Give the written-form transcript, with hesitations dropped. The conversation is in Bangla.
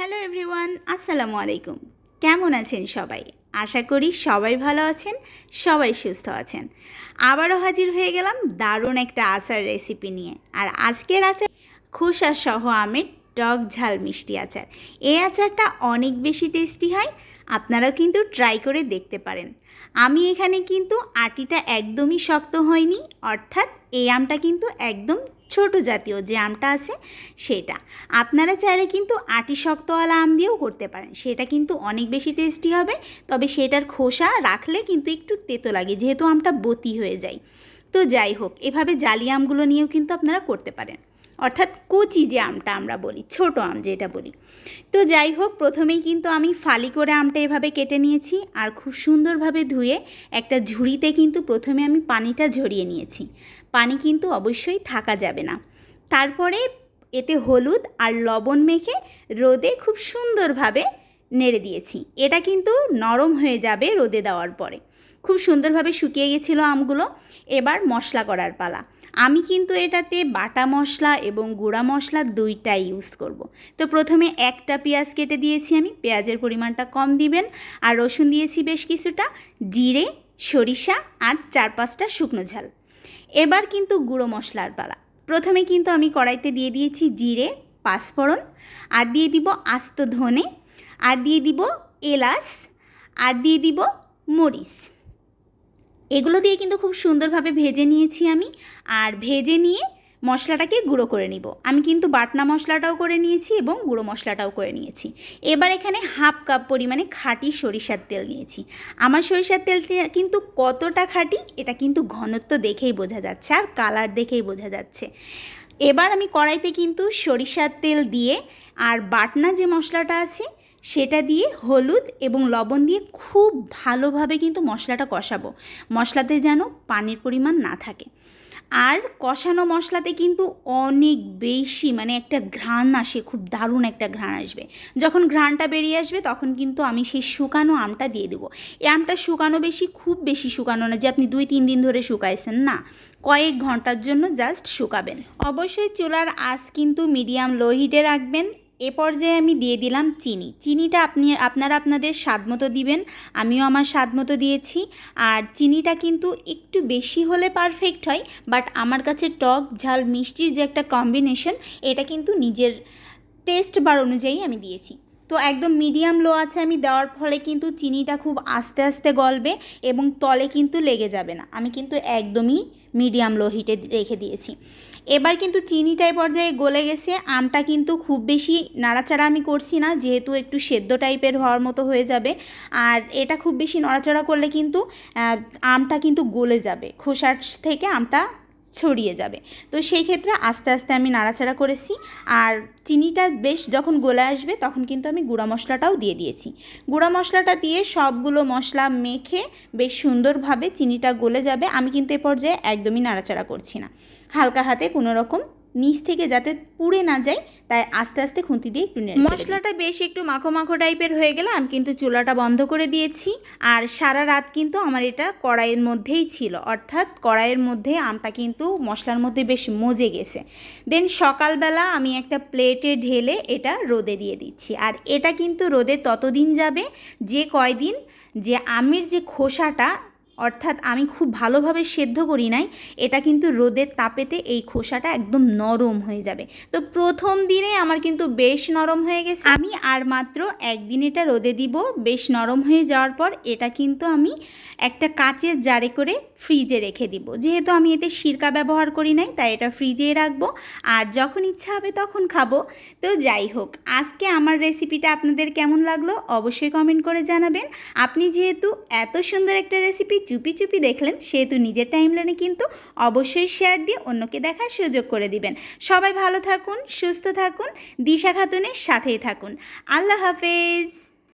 হ্যালো এভরিওয়ান, আসসালামু আলাইকুম। কেমন আছেন সবাই? আশা করি সবাই ভালো আছেন, সবাই সুস্থ আছেন। আবারও হাজির হয়ে গেলাম দারুণ একটা আচার রেসিপি নিয়ে। আর আজকের আচার খোসা সহ আমের টক ঝাল মিষ্টি আচার। এই আচারটা অনেক বেশি টেস্টি হয়, আপনারাও কিন্তু ট্রাই করে দেখতে পারেন। আমি এখানে কিন্তু আটিটা একদমই শক্ত হয়নি, অর্থাৎ এই আমটা কিন্তু একদম ছোট জাতীয় যে আমটা আছে সেটা। আপনারা চাইলে কিন্তু আটি শক্তওয়ালা আম দিয়েও করতে পারেন, সেটা কিন্তু অনেক বেশি টেস্টি হবে। তবে সেটার খোসা রাখলে কিন্তু একটু তেতো লাগে, যেহেতু আমটা বতি হয়ে যায়। তো যাই হোক, এভাবে জালি আমগুলো নিয়েও কিন্তু আপনারা করতে পারেন, অর্থাৎ কচি যে আমটা আমরা বলি, ছোট আম যেটা বলি। তো যাই হোক, প্রথমেই কিন্তু আমি ফালি করে আমটা এভাবে কেটে নিয়েছি আর খুব সুন্দরভাবে ধুয়ে একটা ঝুড়িতে কিন্তু প্রথমে আমি পানিটা ঝরিয়ে নিয়েছি। পানি কিন্তু অবশ্যই থাকা যাবে না। তারপরে এতে হলুদ আর লবণ মেখে রোদে খুব সুন্দরভাবে নেড়ে দিয়েছি। এটা কিন্তু নরম হয়ে যাবে রোদে দেওয়ার পরে। খুব সুন্দরভাবে শুকিয়ে গেছিলো আমগুলো। এবার মশলা করার পালা। আমি কিন্তু এটাতে বাটা মশলা এবং গুঁড়া মশলা দুইটাই ইউজ করব। তো প্রথমে একটা পেঁয়াজ কেটে দিয়েছি আমি, পেঁয়াজের পরিমাণটা কম দিবেন। আর রসুন দিয়েছি বেশ কিছুটা, জিরে, সরিষা আর 4-5টা শুকনো ঝাল। এবার কিন্তু গুঁড়ো মশলার পালা। প্রথমে কিন্তু আমি কড়াইতে দিয়ে দিয়েছি জিরে, পাঁচফোড়ন, আর দিয়ে দিব আস্ত ধনে, আর দিয়ে দিব এলাচ, আর দিয়ে দিব মরিচ। এগুলো দিয়ে কিন্তু খুব সুন্দরভাবে ভেজে নিয়েছি আমি। আর ভেজে নিয়ে মশলাটাকে গুঁড়ো করে নিব। আমি কিন্তু বাটনা মশলাটাও করে নিয়েছি এবং গুঁড়ো মশলাটাও করে নিয়েছি। এবার এখানে হাফ কাপ পরিমাণে খাঁটি সরিষার তেল নিয়েছি। আমার সরিষার তেলটা কিন্তু কতটা খাঁটি এটা কিন্তু ঘনত্ব দেখেই বোঝা যাচ্ছে, আর কালার দেখেই বোঝা যাচ্ছে। এবার আমি কড়াইতে কিন্তু সরিষার তেল দিয়ে আর বাটনা যে মশলাটা আছে সেটা দিয়ে হলুদ এবং লবণ দিয়ে খুব ভালোভাবে কিন্তু মশলাটা কষাবো। মশলাতে যেন পানির পরিমাণ না থাকে। আর কষানো মশলাতে কিন্তু অনেক বেশি একটা ঘ্রাণ আসে, খুব দারুণ একটা ঘ্রাণ আসবে। যখন ঘ্রাণটা বেরিয়ে আসবে তখন কিন্তু আমি সেই শুকানো আমটা দিয়ে দেবো। এই আমটা শুকানো বেশি, খুব বেশি শুকানো না যে আপনি 2-3 দিন ধরে শুকাইছেন, না, কয়েক ঘন্টার জন্য জাস্ট শুকাবেন। অবশ্যই চুলার আঁচ কিন্তু মিডিয়াম লো হিটে রাখবেন। এ পর্যায়ে আমি দিয়ে দিলাম চিনি। চিনিটা আপনারা আপনাদের স্বাদ মতো দিবেন, আমিও আমার স্বাদ মতো দিয়েছি। আর চিনিটা কিন্তু একটু বেশি হলে পারফেক্ট হয়, বাট আমার কাছে টক ঝাল মিষ্টির যে একটা কম্বিনেশন, এটা কিন্তু নিজের টেস্ট বার অনুযায়ী আমি দিয়েছি। তো একদম মিডিয়াম লো আছে আমি দেওয়ার ফলে কিন্তু চিনিটা খুব আস্তে আস্তে গলবে এবং তলে কিন্তু লেগে যাবে না। আমি কিন্তু একদমই মিডিয়াম লো হিটে রেখে দিয়েছি। এবার কিন্তু চিনিটাই পর্যায়ে গলে গেছে। আমটা কিন্তু খুব বেশি নাড়াচাড়া আমি করছি না, যেহেতু একটু সেদ্ধ টাইপের হওয়ার মতো হয়ে যাবে। আর এটা খুব বেশি নড়াচড়া করলে কিন্তু আমটা কিন্তু গলে যাবে, খোসার থেকে আমটা ছড়িয়ে যাবে। তো সেই ক্ষেত্রে আস্তে আস্তে আমি নাড়াচাড়া করেছি। আর চিনিটা বেশ যখন গলে আসবে তখন কিন্তু আমি গুঁড়া মশলাটাও দিয়ে দিয়েছি। গুঁড়া মশলাটা দিয়ে সবগুলো মশলা মেখে বেশ সুন্দরভাবে চিনিটা গলে যাবে। আমি কিন্তু এ পর্যায়ে একদমই নাড়াচাড়া করছি না, হালকা হাতে কোনো রকম নিচ থেকে যাতে পুড়ে না যায়, তাই আস্তে আস্তে খুন্তি দিয়ে একটু নেড়ে। মশলাটা বেশ একটু মাখো মাখো টাইপের হয়ে গেলে আমি কিন্তু চুলাটা বন্ধ করে দিয়েছি। আর সারা রাত কিন্তু আমার এটা কড়াইয়ের মধ্যেই ছিল, অর্থাৎ কড়াইয়ের মধ্যে আমটা কিন্তু মশলার মধ্যে বেশ মজে গেছে। দেন সকালবেলা আমি একটা প্লেটে ঢেলে এটা রোদে দিয়ে দিচ্ছি। আর এটা কিন্তু রোদে ততদিন যাবে যে কয়দিন যে আমের যে খোসাটা, অর্থাৎ আমি খুব ভালোভাবে সেদ্ধ করি নাই, এটা কিন্তু রোদের তাপেতে এই খোসাটা একদম নরম হয়ে যাবে। তো প্রথম দিনে আমার কিন্তু বেশ নরম হয়ে গেছে। আমি আর মাত্র একদিন এটা রোদে দিব। বেশ নরম হয়ে যাওয়ার পর এটা কিন্তু আমি একটা কাচের জারে করে ফ্রিজে রেখে দিব। যেহেতু আমি এতে সিরকা ব্যবহার করি নাই, তাই এটা ফ্রিজেই রাখবো, আর যখন ইচ্ছা হবে তখন খাবো। তো যাই হোক, আজকে আমার রেসিপিটা আপনাদের কেমন লাগলো অবশ্যই কমেন্ট করে জানাবেন। আপনি যেহেতু এত সুন্দর একটা রেসিপি চুপি চুপি দেখলেন, সেহেতু নিজের টাইমলাইনে কিন্তু অবশ্যই শেয়ার দিয়ে অন্যকে দেখার সুযোগ করে দিবেন। সবাই ভালো থাকুন, সুস্থ থাকুন, দিশা খাতুনের সাথেই থাকুন। আল্লাহ হাফেজ।